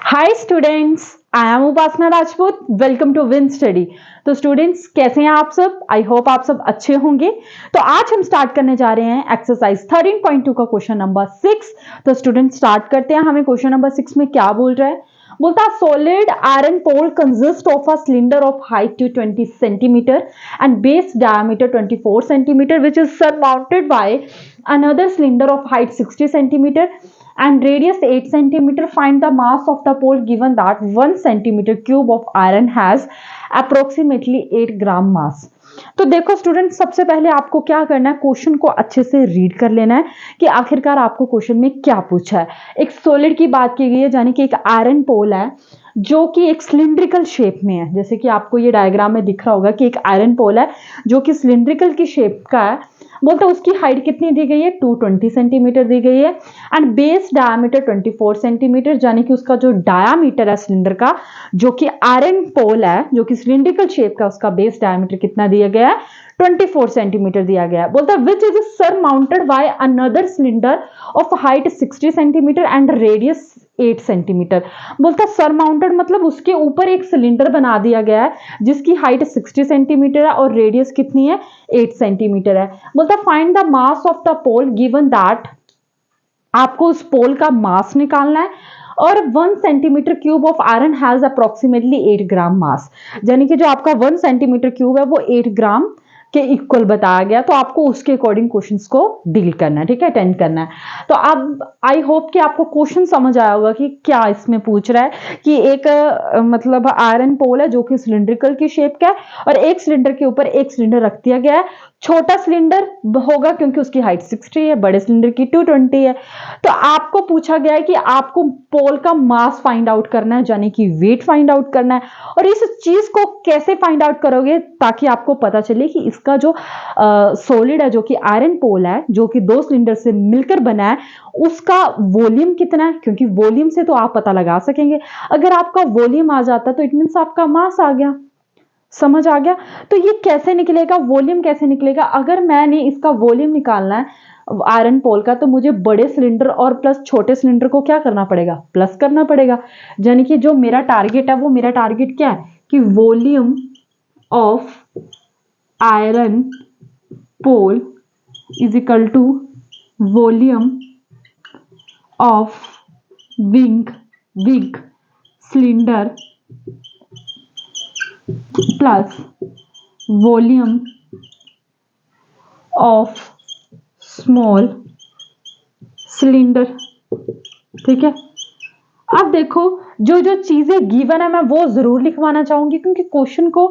Hi students, I am Upasana Rajput. Welcome to win study. तो students कैसे हैं आप सब? आई होप आप सब अच्छे होंगे। तो आज हम स्टार्ट करने जा रहे हैं एक्सरसाइज 13.2 का क्वेश्चन नंबर 6। तो स्टूडेंट स्टार्ट करते हैं। हमें क्वेश्चन नंबर 6 में क्या बोल रहा है? बोलता है solid iron pole consists of a cylinder of height to 20 centimeter and base diameter 24 centimeter which is surmounted by another cylinder of height 60 centimeter and radius 8 centimeter. Find the mass of the pole given that 1 centimeter cube of iron has approximately 8 gram mass. तो देखो student, सबसे पहले आपको क्या करना है, question को अच्छे से रीड कर लेना है कि आखिरकार आपको क्वेश्चन में क्या पूछा है। एक सॉलिड की बात की गई है, यानी कि एक आयरन पोल है जो कि एक सिलिंड्रिकल शेप में है। जैसे कि आपको ये डायग्राम में दिख रहा होगा कि एक आयरन पोल है जो कि सिलिंड्रिकल की शेप का है। बोलते उसकी हाइट कितनी दी गई है? 220 सेंटीमीटर दी गई है एंड बेस डायमीटर 24 सेंटीमीटर, यानी कि उसका जो डायामीटर है सिलेंडर का, जो कि आयरन पोल है जो कि सिलिंड्रिकल शेप का, उसका बेस डायमीटर कितना दिया गया है? 24 सेंटीमीटर दिया गया है। बोलता which is surmounted by another cylinder of height 60 centimetre and radius 8 centimetre. बोलता सरमाउंटेड मतलब उसके ऊपर एक सिलेंडर बना दिया गया है जिसकी हाइट 60 सेंटीमीटर है और रेडियस कितनी है? 8 सेंटीमीटर है। बोलता find the mass of the pole given that, आपको उस पोल का मास निकालना है और 1 centimetre cube of iron has approximately 8 gram mass, यानी कि जो आपका 1 सेंटीमीटर क्यूब है वो 8 ग्राम के इक्वल बताया गया। तो आपको उसके अकॉर्डिंग क्वेश्चंस को डील करना है, ठीक है, अटेंड करना है। तो अब आई होप कि आपको क्वेश्चन समझ आया होगा कि क्या इसमें पूछ रहा है कि एक मतलब आयरन पोल है जो कि सिलिंड्रिकल की शेप का है और एक सिलेंडर के ऊपर एक सिलेंडर रख दिया गया है। छोटा सिलेंडर होगा क्योंकि उसकी हाइट 60 है, बड़े सिलेंडर की 220 है। तो आपको पूछा गया है कि आपको पोल का मास फाइंड आउट करना है, यानी कि वेट फाइंड आउट करना है। और इस चीज को कैसे फाइंड आउट करोगे ताकि आपको पता चले कि इसका जो सॉलिड है, जो कि आयरन पोल है, जो कि दो सिलेंडर से मिलकर बना है, उसका वॉल्यूम कितना है, क्योंकि वॉल्यूम से तो आप पता लगा सकेंगे। अगर आपका वॉल्यूम आ जाता तो इट मींस आपका मास आ गया। समझ आ गया? तो ये कैसे निकलेगा, वॉल्यूम कैसे निकलेगा? अगर मैंने इसका वॉल्यूम निकालना है आयरन पोल का, तो मुझे बड़े सिलेंडर और प्लस छोटे सिलेंडर को क्या करना पड़ेगा? प्लस करना पड़ेगा। यानी कि जो मेरा टारगेट है, वो मेरा टारगेट क्या है कि volume of iron pole is equal to volume of big cylinder plus volume of small cylinder. ठीक है, अब देखो जो जो चीजें गिवन है मैं वो जरूर लिखवाना चाहूंगी, क्योंकि क्वेश्चन को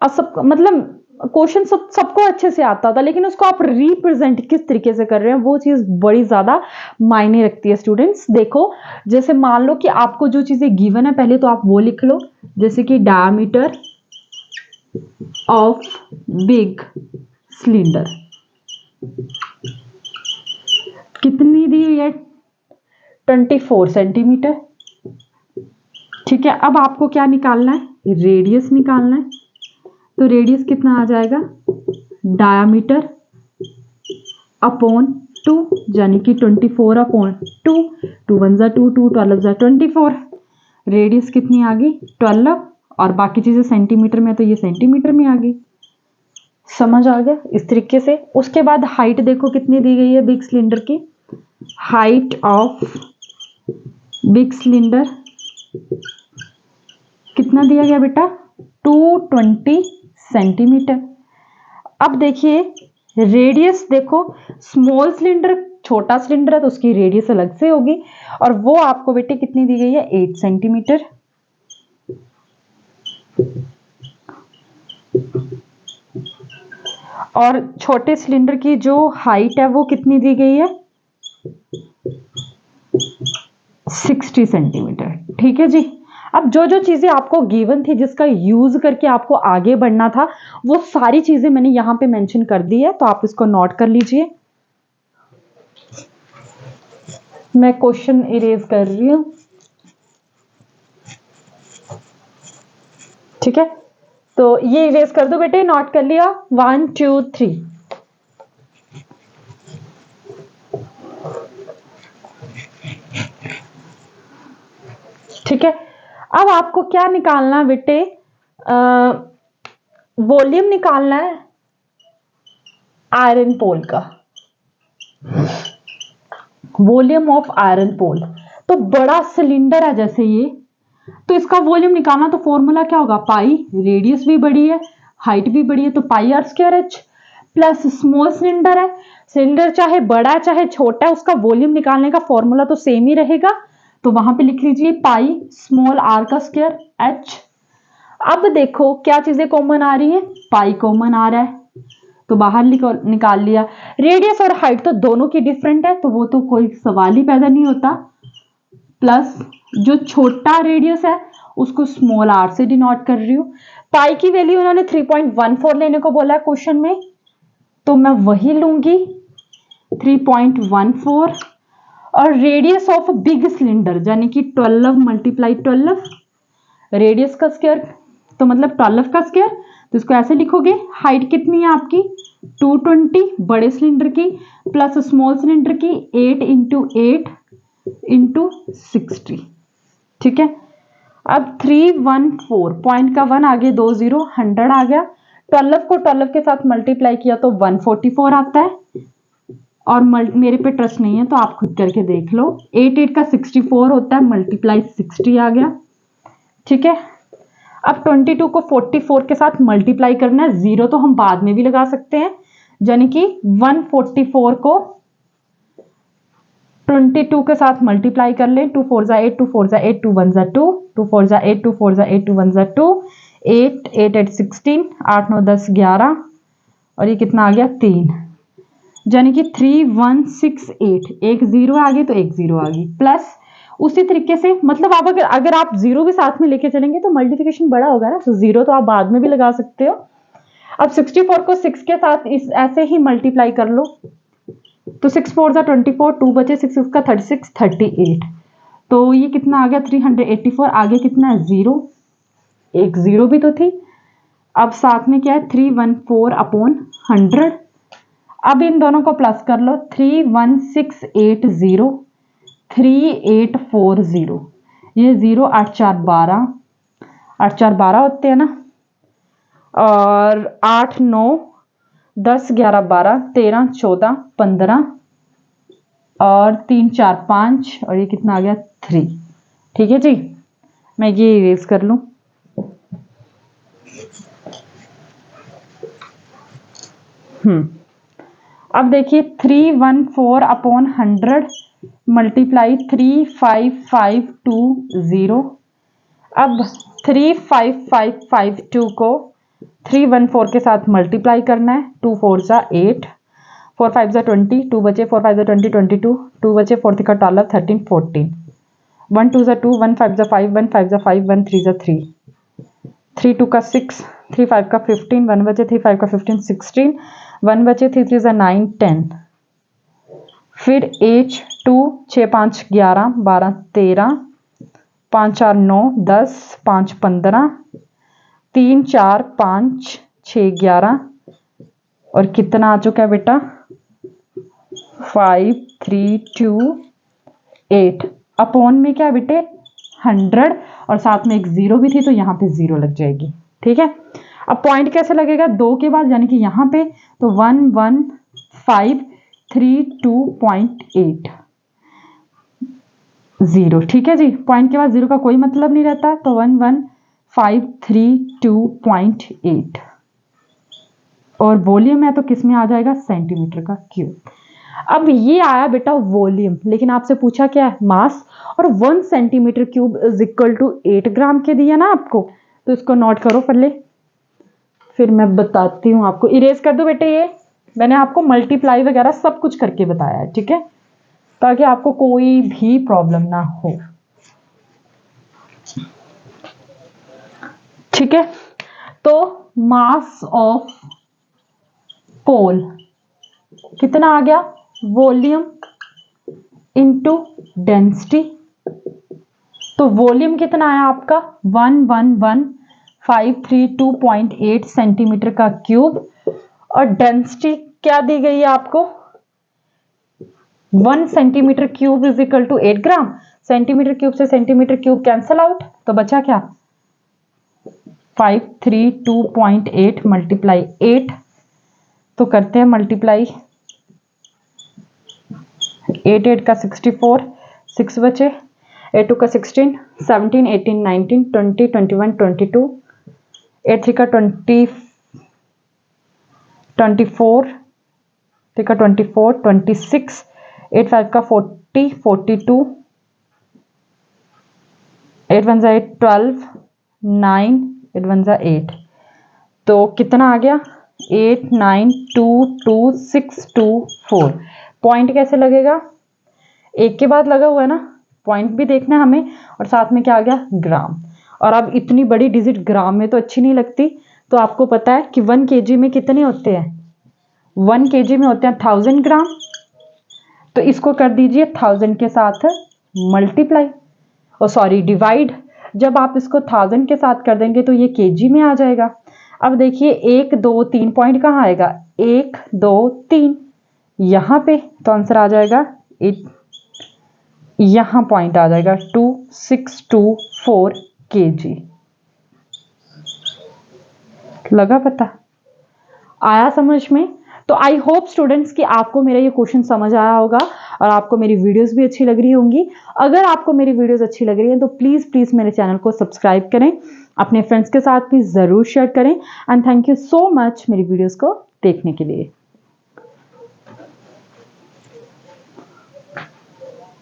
मतलब क्वेश्चन सबको अच्छे से आता था, लेकिन उसको आप रिप्रेजेंट किस तरीके से कर रहे हैं वो चीज बड़ी ज्यादा मायने रखती है। स्टूडेंट्स देखो, जैसे मान लो कि आपको जो चीजें गिवन है पहले तो आप वो लिख लो, जैसे कि डायमीटर ऑफ बिग सिलेंडर कितनी दी हुई है? 24 सेंटीमीटर। ठीक है, अब आपको क्या निकालना है? रेडियस निकालना है। तो रेडियस कितना आ जाएगा? डायामीटर अपॉन 2, यानी कि 24 अपॉन 2, 2 1 जा 2, 2 12 जा 24। रेडियस कितनी आ गई? 12, और बाकी चीजें सेंटीमीटर में, तो ये सेंटीमीटर में आ गई। समझ आ गया इस तरीके से। उसके बाद हाइट देखो कितनी दी गई है बिग सिलेंडर की। हाइट ऑफ बिग सिलेंडर कितना दिया गया बेटा? 220 सेंटीमीटर। अब देखिए रेडियस देखो, स्मॉल सिलेंडर छोटा सिलेंडर है तो उसकी रेडियस अलग से होगी, और वो आपको बेटे कितनी दी गई है? 8 सेंटीमीटर। और छोटे सिलेंडर की जो हाइट है वो कितनी दी गई है? 60 सेंटीमीटर। ठीक है जी। अब जो जो चीजें आपको गिवन थी जिसका यूज करके आपको आगे बढ़ना था, वो सारी चीजें मैंने यहां पे मेंशन कर दी है, तो आप इसको नोट कर लीजिए। मैं क्वेश्चन इरेज कर रही हूं। ठीक है, तो ये इरेज कर दो बेटे, नोट कर लिया? 1 2 3। ठीक है, अब आपको क्या निकालना है बेटे, वॉल्यूम निकालना है आयरन पोल का, वॉल्यूम ऑफ आयरन पोल। तो बड़ा सिलेंडर है जैसे ये, तो इसका वॉल्यूम निकालना, तो फॉर्मूला क्या होगा, पाई, रेडियस भी बड़ी है, हाइट भी बड़ी है, तो pi R square H, plus small cylinder है, सिलेंडर चाहे बड़ा चाहे छोटा है, उसका वॉल्यूम निकालने का फॉर्मूला तो सेम ही रहेगा, तो वहां पे लिख लीजिए पाई स्मॉल आर का स्क्वायर एच। अब देखो क्या चीजें कॉमन आ रही है, पाई कॉमन आ रहा है तो बाहर निकाल लिया। रेडियस और हाइट तो दोनों की डिफरेंट है, तो वो तो कोई सवाल ही पैदा नहीं होता, प्लस जो छोटा रेडियस है उसको स्मॉल आर से डिनोट कर रही हूं। पाई की वैल्यू उन्होंने 3.14 लेने को बोला क्वेश्चन में, तो मैं वही लूंगी 3.14। और रेडियस ऑफ बिग सिलेंडर यानी कि 12 मल्टीप्लाई 12, रेडियस का स्क्वायर तो मतलब 12 का स्क्वायर, तो इसको ऐसे लिखोगे। हाइट कितनी है आपकी 220 बड़े सिलेंडर की, प्लस स्मॉल सिलेंडर की 8 इंटू 8 इंटू 60, ठीक है। अब 314 पॉइंट का 1 आगे 2 0 100 आ गया, 12 को 12 के साथ मल्टीप्लाई किया तो 144 आता है। और मेरे पे ट्रस्ट नहीं है तो आप खुद करके देख लो, 8 8 का 64 होता है, मल्टीप्लाई 60 आ गया, ठीक है। अब 22 को 44 के साथ मल्टीप्लाई करना है, जीरो तो हम बाद में भी लगा सकते हैं, यानी कि 144 को 22 के साथ मल्टीप्लाई कर लें, 2 4 जा 8, 2 4 जा 8, 2 1 जा 2, 2 4 जा 8, 2 4 जा 8, 2 1 जा 2, 8 8 8 16, 8 9 10 11, और ये कितना आ गया 3, यानी कि 3168, एक जीरो आ गई तो एक जीरो आ गई, प्लस उसी तरीके से मतलब आप अगर आप जीरो भी साथ में लेके चलेंगे तो मल्टीप्लिकेशन बड़ा होगा ना, तो जीरो तो आप बाद में भी लगा सकते हो। अब 64 को 6 के साथ इस ऐसे ही मल्टीप्लाई कर लो, तो 6 4 जा 24, 2 बचे 6 का 36 38, तो ये कितना आ गया 384, आगे कितना है जीरो, एक जीरो भी तो थी। अब साथ में क्या है 314 अपॉन 100, अब इन दोनों को प्लस कर लो, 31680 3840, ये 0 8 4 12, 8 4 12 होते हैं ना, और 8 9 10 11 12 13 14 15, और 3 4 5, और ये कितना आ गया 3, ठीक है जी। मैं ये इरेज कर लूं, अब देखिए 314 अपॉन 100 मल्टीप्लाई 35520, अब 35552 को 314 के साथ मल्टीप्लाई करना है, 2 4 जा 8, 4 5 जा 20, 2 बचे 4 5 जा 20 22, 2 बचे 4 3 का 12 13 14, 1 2 जा 2, 1 5 जा 5, 1 5 जा 5, 1 3 जा 3, 3 2 का 6, 3 5 का 15, 1 बचे 3 5 का 15 16, 1 बचे 3 3 जा 9 10, फिर H 2 6 5 11 12 13, 5 4 9 10, 5 15, 3 4 5 6 11, और कितना आ चुका है बेटा 5 3 2 8, अपॉन में क्या बेटे 100, और साथ में एक जीरो भी थी तो यहाँ पे जीरो लग जाएगी, ठीक है। अब पॉइंट कैसे लगेगा 2 के बाद, यानी कि यहाँ पे तो 11532.8 जीरो, ठीक है जी। पॉइंट के बाद जीरो का कोई मतलब नहीं रहता, तो 11532.8, और वॉल्यूम है तो किस में आ जाएगा सेंटीमीटर का क्यूब। अब ये आया बेटा वॉल्यूम, लेकिन आपसे पूछा क्या है मास, और 1 centimetre cube is equal to 8 gram के दिया ना आपको, तो इसको नोट करो पहले, फिर मैं बताती हूँ आपको। इरेज कर दो बेटे, ये मैंने आपको मल्टीप्लाई वगैरह सब कुछ करके बताया है, ठीक है, ताकि आपको कोई भी प्रॉब्लम ना हो, ठीक है। तो मास ऑफ पोल कितना आ गया, वॉल्यूम इंटू डेंसिटी, तो वॉल्यूम कितना आया आपका 111,532.8 सेंटीमीटर का क्यूब, और डेंसिटी क्या दी गई है आपको 1 centimetre cube is equal to 8 gram, centimetre cube से सेंटीमीटर क्यूब कैंसल आउट, तो बचा क्या 532.8 मल्टीप्लाई 8, तो करते हैं मल्टीप्लाई 8 8 का 64, 6 बचे, 8 2 का 16, 17 18 19 20 21 22, 8 3 का 20 24, 3 का 24 26, 8 5 का 40 42, 8 1 8 12, 9 8 1 8, तो कितना आ गया 8 9 2 2 6 2 4। पॉइंट कैसे लगेगा, एक के बाद लगा हुआ है ना, पॉइंट भी देखना है हमें, और साथ में क्या आ गया ग्राम। और अब इतनी बड़ी डिजिट ग्राम में तो अच्छी नहीं लगती, तो आपको पता है कि 1 kg में कितने होते हैं, 1 kg में होते हैं 1000 ग्राम, तो इसको कर दीजिए 1000 के साथ मल्टीप्लाई, और सॉरी डिवाइड। जब आप इसको 1000 के साथ कर देंगे तो ये kg में आ जाएगा। अब देखिए 1 2 3 पॉइंट कहाँ आएगा, 1 2 3 यहाँ पे, तो आंसर आ जाएगा यहाँ पॉइंट आ जाएगा 2624 kg। लगा पता, आया समझ में? तो आई होप स्टूडेंट्स कि आपको मेरा ये क्वेश्चन समझ आया होगा और आपको मेरी वीडियोस भी अच्छी लग रही होंगी। अगर आपको मेरी वीडियोस अच्छी लग रही है तो प्लीज़ प्लीज़ मेरे चैनल को सब्सक्राइब करें, अपने फ्रेंड्स के साथ भी ज़रूर शेयर करें, and thank you so much मेरी वीडियोस को देखने के लिए।